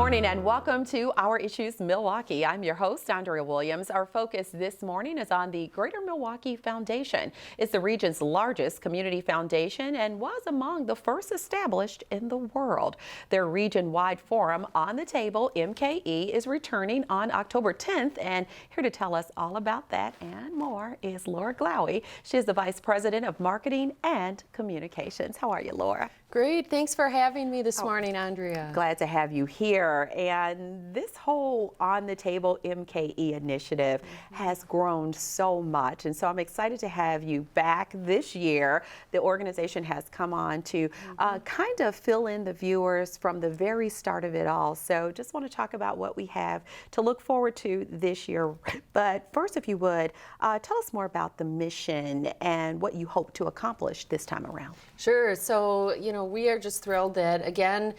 morning and welcome to Our Issues Milwaukee. I'm your host, Andrea Williams. Our focus this morning is on the Greater Milwaukee Foundation. It's the region's largest community foundation and was among the first established in the world. Their region-wide forum, On the Table MKE, is returning on October 10th, and here to tell us all about that and more is Laura Glowy. She is the Vice President of Marketing and Communications. How are you, Laura? Great. Thanks for having me this morning, Andrea. Glad to have you here. And this whole On the Table MKE initiative has grown so much. And so I'm excited to have you back this year. The organization has come on to kind of fill in the viewers from the very start of it all. So just want to talk about what we have to look forward to this year. But first, if you would, tell us more about the mission and what you hope to accomplish this time around. Sure. So, we are just thrilled that, again,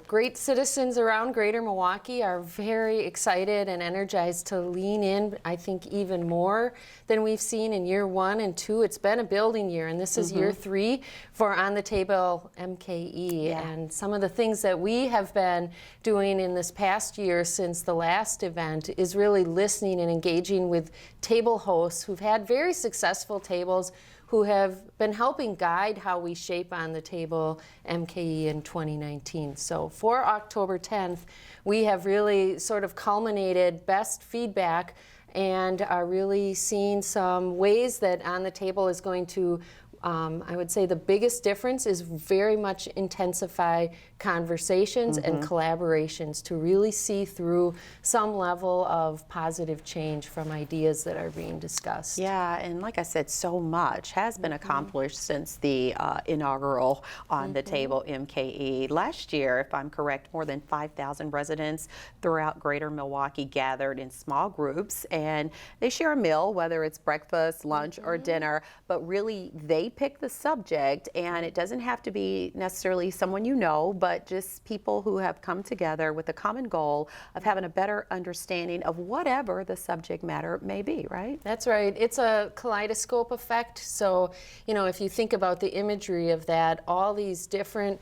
great citizens around Greater Milwaukee are very excited and energized to lean in, I think, even more than we've seen in year 1 and 2. It's been a building year, and this is year 3 for On the Table MKE. And some of the things that we have been doing in this past year since the last event is really listening and engaging with table hosts who've had very successful tables, who have been helping guide how we shape On the Table MKE in 2019. So for October 10th, we have really sort of culminated best feedback and are really seeing some ways that On the Table is going to I would say the biggest difference is very much intensify conversations and collaborations to really see through some level of positive change from ideas that are being discussed. Yeah, and like I said, so much has been accomplished since the inaugural On the Table MKE. Last year, if I'm correct, more than 5,000 residents throughout Greater Milwaukee gathered in small groups, and they share a meal, whether it's breakfast, lunch, or dinner, but really they pick the subject, and it doesn't have to be necessarily someone you know, but just people who have come together with a common goal of having a better understanding of whatever the subject matter may be, right? That's right. It's a kaleidoscope effect. So, if you think about the imagery of that, all these different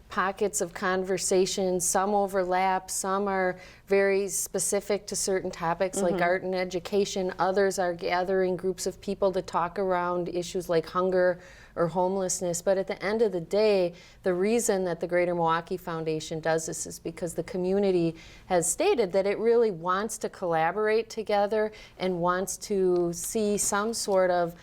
pockets of conversation, some overlap, some are very specific to certain topics like art and education, others are gathering groups of people to talk around issues like hunger or homelessness. But at the end of the day, the reason that the Greater Milwaukee Foundation does this is because the community has stated that it really wants to collaborate together and wants to see some sort of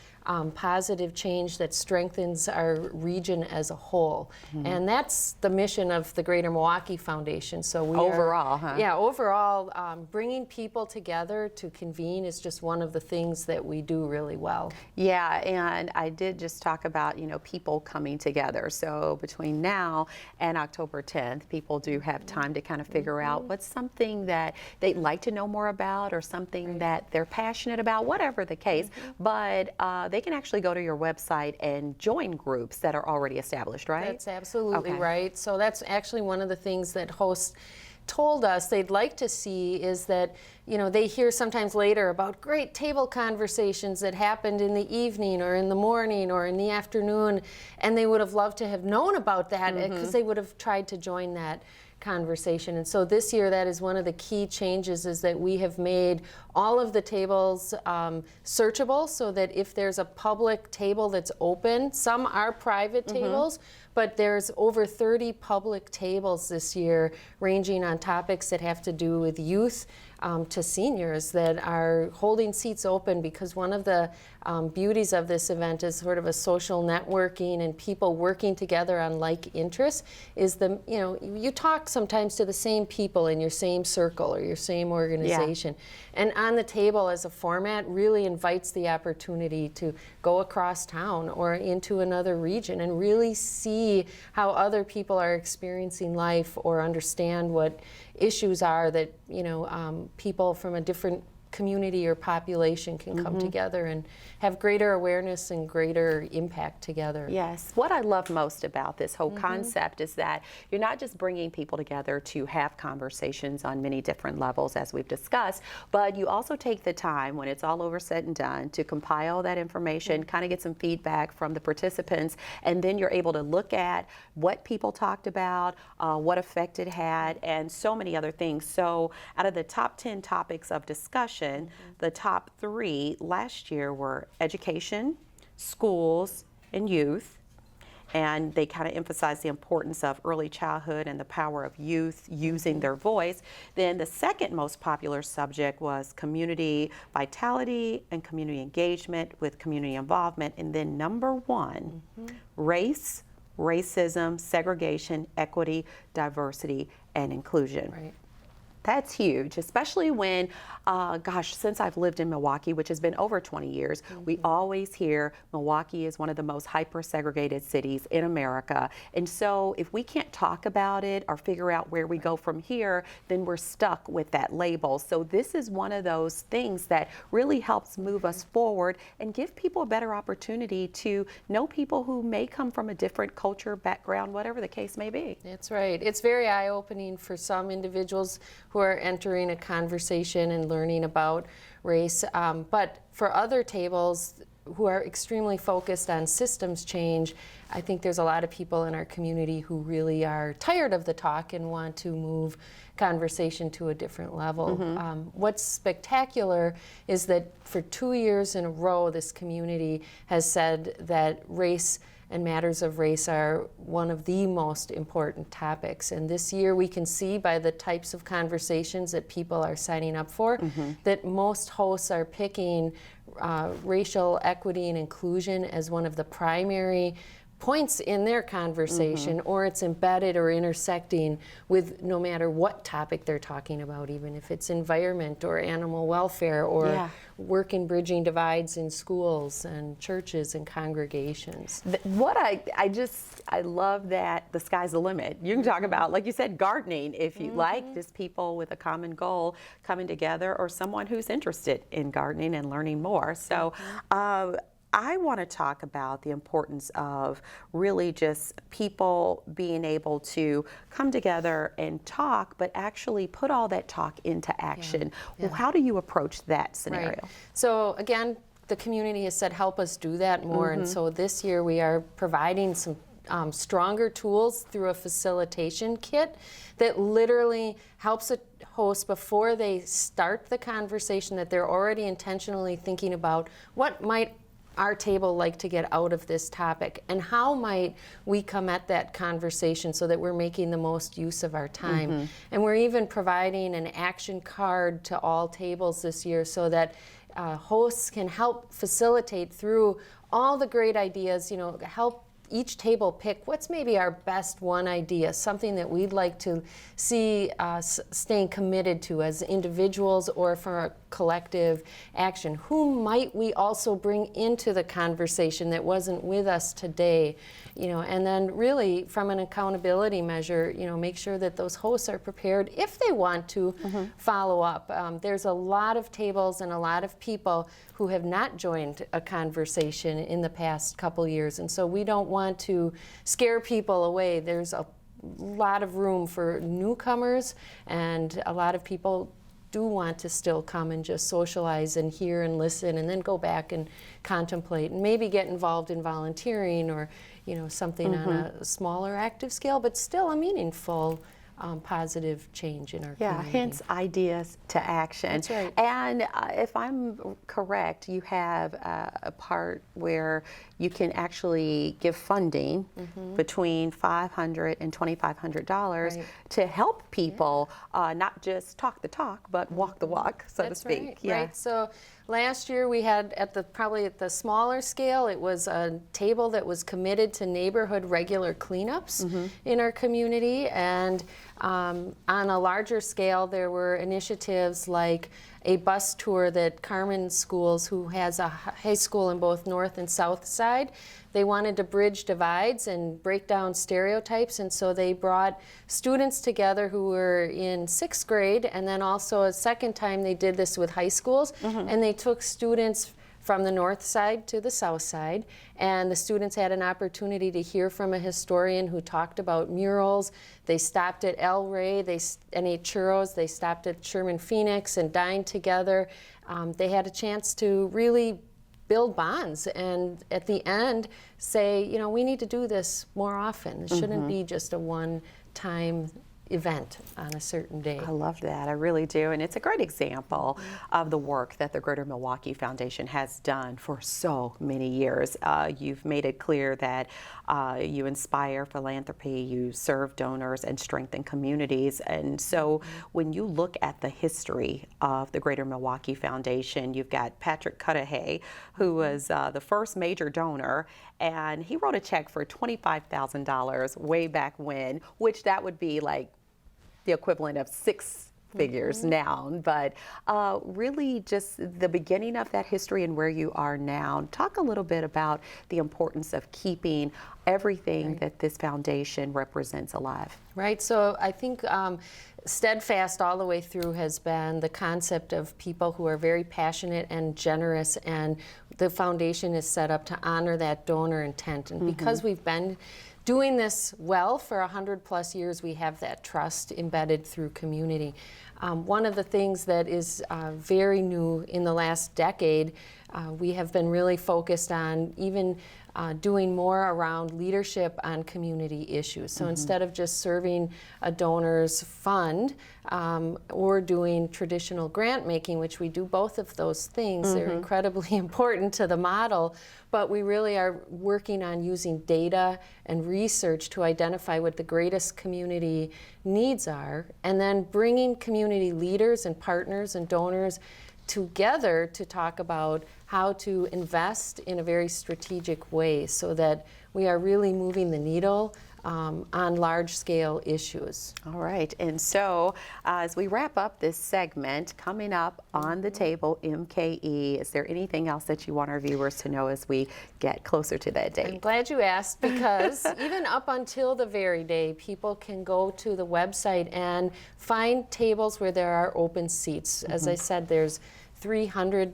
positive change that strengthens our region as a whole. And that's the mission of the Greater Milwaukee Foundation. So we overall, Yeah, overall, bringing people together to convene is just one of the things that we do really well. Yeah, and I did just talk about, people coming together. So between now and October 10th, people do have time to kind of figure out what's something that they'd like to know more about or something that they're passionate about, whatever the case. But they can actually go to your website and join groups that are already established, right? That's absolutely right. So that's actually one of the things that hosts told us they'd like to see is that, they hear sometimes later about great table conversations that happened in the evening or in the morning or in the afternoon, and they would have loved to have known about that because they would have tried to join that conversation. And so this year, that is one of the key changes, is that we have made all of the tables searchable, so that if there's a public table that's open, some are private tables, but there's over 30 public tables this year, ranging on topics that have to do with youth to seniors, that are holding seats open, because one of the beauties of this event is sort of a social networking and people working together on like interests. Is you talk sometimes to the same people in your same circle or your same organization. And On the Table as a format really invites the opportunity to go across town or into another region and really see how other people are experiencing life, or understand what issues are that people from a different community or population can come together and have greater awareness and greater impact together. Yes. What I love most about this whole concept is that you're not just bringing people together to have conversations on many different levels, as we've discussed, but you also take the time when it's all over said and done to compile that information, kind of get some feedback from the participants, and then you're able to look at what people talked about, what effect it had, and so many other things. So out of the top 10 topics of discussion, the top 3 last year were education, schools, and youth. And they kind of emphasize the importance of early childhood and the power of youth using their voice. Then the second most popular subject was community vitality and community engagement with community involvement. And then number 1, race, racism, segregation, equity, diversity, and inclusion. Right. That's huge, especially when, since I've lived in Milwaukee, which has been over 20 years, we always hear Milwaukee is one of the most hyper-segregated cities in America. And so if we can't talk about it or figure out where we go from here, then we're stuck with that label. So this is one of those things that really helps move us forward and give people a better opportunity to know people who may come from a different culture, background, whatever the case may be. That's right. It's very eye-opening for some individuals who are entering a conversation and learning about race. But for other tables who are extremely focused on systems change, I think there's a lot of people in our community who really are tired of the talk and want to move conversation to a different level. What's spectacular is that for 2 years in a row, this community has said that race and matters of race are one of the most important topics. And this year we can see by the types of conversations that people are signing up for that most hosts are picking racial equity and inclusion as one of the primary points in their conversation, or it's embedded or intersecting with no matter what topic they're talking about, even if it's environment or animal welfare or work in bridging divides in schools and churches and congregations. What I love that the sky's the limit. You can talk about, like you said, gardening if you like, just people with a common goal coming together, or someone who's interested in gardening and learning more. So I want to talk about the importance of really just people being able to come together and talk, but actually put all that talk into action. Well, how do you approach that scenario? Right. So again, the community has said, help us do that more. And so this year we are providing some stronger tools through a facilitation kit that literally helps a host before they start the conversation, that they're already intentionally thinking about what might our table like to get out of this topic, and how might we come at that conversation so that we're making the most use of our time. And we're even providing an action card to all tables this year so that hosts can help facilitate through all the great ideas, help each table pick what's maybe our best one idea, something that we'd like to see us staying committed to as individuals or for a collective action. Who might we also bring into the conversation that wasn't with us today? And then really from an accountability measure, make sure that those hosts are prepared if they want to follow up. There's a lot of tables and a lot of people who have not joined a conversation in the past couple years, and so we don't want to scare people away. There's a lot of room for newcomers, and a lot of people do want to still come and just socialize and hear and listen, and then go back and contemplate and maybe get involved in volunteering or something on a smaller active scale, but still a meaningful positive change in our community. Hence ideas to action. That's right. And if I'm correct, you have a part where you can actually give funding between $500 and $2,500 to help people not just talk the talk, but walk the walk, so to speak. Right. So last year we had probably at the smaller scale, it was a table that was committed to neighborhood regular cleanups in our community, and On a larger scale, there were initiatives like a bus tour that Carmen Schools, who has a high school in both North and South Side, they wanted to bridge divides and break down stereotypes, and so they brought students together who were in 6th grade, and then also a second time they did this with high schools, and they took students from the North Side to the South Side, and the students had an opportunity to hear from a historian who talked about murals. They stopped at El Rey and ate churros. They stopped at Sherman Phoenix and dined together. They had a chance to really build bonds, and at the end say, you know, we need to do this more often. It shouldn't be just a one-time event on a certain day. I love that. I really do. And it's a great example of the work that the Greater Milwaukee Foundation has done for so many years. You've made it clear that you inspire philanthropy, you serve donors, and strengthen communities. And so when you look at the history of the Greater Milwaukee Foundation, you've got Patrick Cudahy, who was the first major donor, and he wrote a check for $25,000 way back when, which that would be like the equivalent of 6 figures now, but really just the beginning of that history and where you are now. Talk a little bit about the importance of keeping everything that this foundation represents alive. Right, so I think steadfast all the way through has been the concept of people who are very passionate and generous, and the foundation is set up to honor that donor intent. And because we've been doing this well for 100+ years, we have that trust embedded through community. One of the things that is very new in the last decade, we have been really focused on even doing more around leadership on community issues. So instead of just serving a donor's fund or doing traditional grant making, which we do both of those things, they're incredibly important to the model, but we really are working on using data and research to identify what the greatest community needs are, and then bringing community leaders and partners and donors together to talk about how to invest in a very strategic way so that we are really moving the needle on large-scale issues. All right, and so as we wrap up this segment, coming up on the table, MKE, is there anything else that you want our viewers to know as we get closer to that date? I'm glad you asked, because even up until the very day, people can go to the website and find tables where there are open seats. As I said, there's 300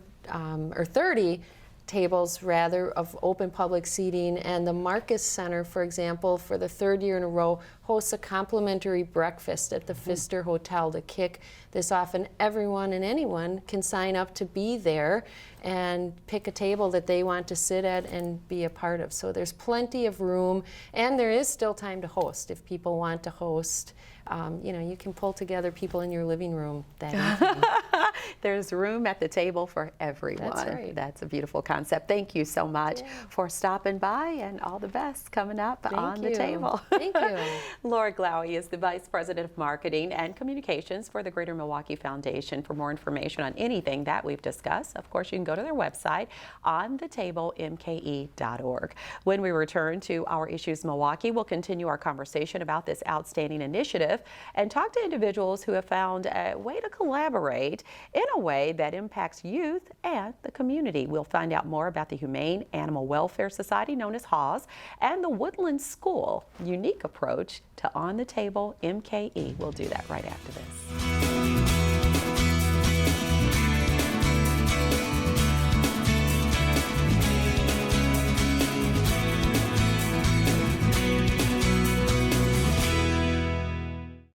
or 30 tables rather of open public seating, and the Marcus Center, for example, for the 3rd year in a row hosts a complimentary breakfast at the Pfister Hotel to kick this off, and everyone and anyone can sign up to be there and pick a table that they want to sit at and be a part of. So there's plenty of room, and there is still time to host if people want to host. You know, you can pull together people in your living room that evening. There's room at the table for everyone. That's right. That's a beautiful concept. Thank you so much for stopping by, and all the best coming up on the table. Thank you. Laura Glowy is the Vice President of Marketing and Communications for the Greater Milwaukee Foundation. For more information on anything that we've discussed, of course, you can go to their website, onthetablemke.org. When we return to Our Issues Milwaukee, we'll continue our conversation about this outstanding initiative and talk to individuals who have found a way to collaborate in a way that impacts youth and the community. We'll find out more about the Humane Animal Welfare Society, known as HAWS, and the Woodland School unique approach to On the Table MKE. We'll do that right after this.